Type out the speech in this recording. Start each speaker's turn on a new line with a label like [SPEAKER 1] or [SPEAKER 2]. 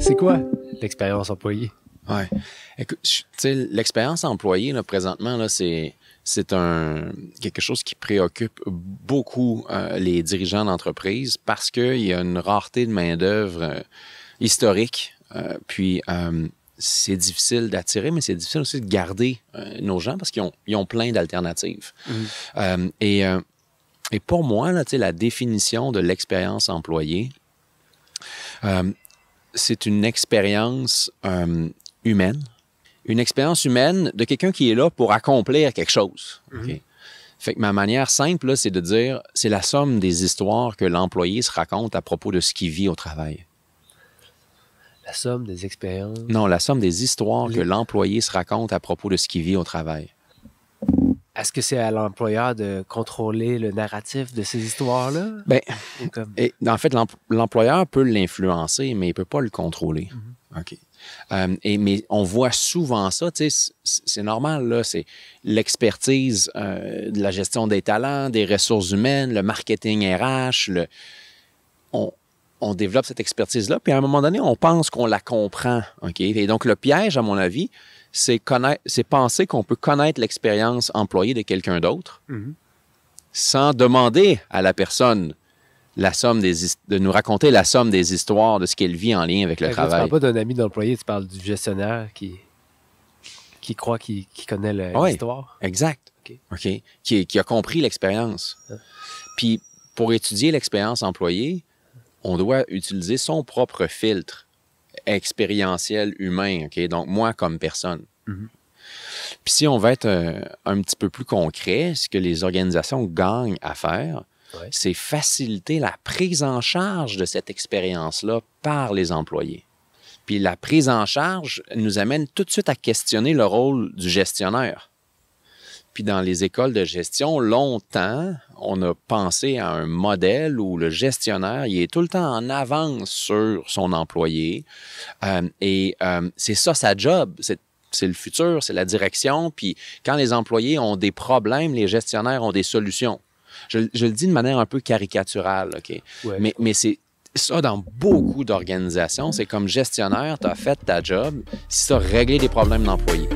[SPEAKER 1] C'est quoi l'expérience employée?
[SPEAKER 2] Ouais. Écoute, tu sais, l'expérience employée, là, présentement, là, c'est quelque chose qui préoccupe beaucoup les dirigeants d'entreprise parce qu'il y a une rareté de main-d'œuvre historique. Puis, c'est difficile d'attirer, mais c'est difficile aussi de garder nos gens parce qu'ils ont plein d'alternatives. Et pour moi, là, tu sais, la définition de l'expérience employée, c'est une expérience humaine. Une expérience humaine de quelqu'un qui est là pour accomplir quelque chose. Okay? Fait que ma manière simple, là, c'est de dire, c'est la somme des histoires que l'employé se raconte à propos de ce qu'il vit au travail.
[SPEAKER 1] La somme des expériences?
[SPEAKER 2] Non, la somme des histoires que l'employé se raconte à propos de ce qu'il vit au travail.
[SPEAKER 1] Est-ce que c'est à l'employeur de contrôler le narratif de ces histoires-là?
[SPEAKER 2] Ben, en fait, l'employeur peut l'influencer, mais il ne peut pas le contrôler. OK. Mais on voit souvent ça, tu sais, c'est normal, là, c'est l'expertise de la gestion des talents, des ressources humaines, le marketing RH, on développe cette expertise-là, puis à un moment donné, on pense qu'on la comprend, OK? Et donc, le piège, à mon avis, c'est penser qu'on peut connaître l'expérience employée de quelqu'un d'autre sans demander à la personne de nous raconter la somme des histoires de ce qu'elle vit en lien avec le travail.
[SPEAKER 1] Tu ne parles pas d'un ami d'employé, tu parles du gestionnaire qui croit qu'il connaît l'histoire.
[SPEAKER 2] Exact. OK. Qui a compris l'expérience. Puis, pour étudier l'expérience employée, on doit utiliser son propre filtre expérientiel humain, OK? Donc, moi comme personne. Puis si on veut être un petit peu plus concret, ce que les organisations gagnent à faire, c'est faciliter la prise en charge de cette expérience-là par les employés. Puis la prise en charge nous amène tout de suite à questionner le rôle du gestionnaire. Puis dans les écoles de gestion, longtemps, on a pensé à un modèle où le gestionnaire, il est tout le temps en avance sur son employé. C'est ça sa job, c'est le futur, c'est la direction. Puis quand les employés ont des problèmes, les gestionnaires ont des solutions. Je le dis de manière un peu caricaturale, OK? Ouais. Mais c'est ça dans beaucoup d'organisations. C'est comme gestionnaire, tu as fait ta job si tu as réglé des problèmes d'employés.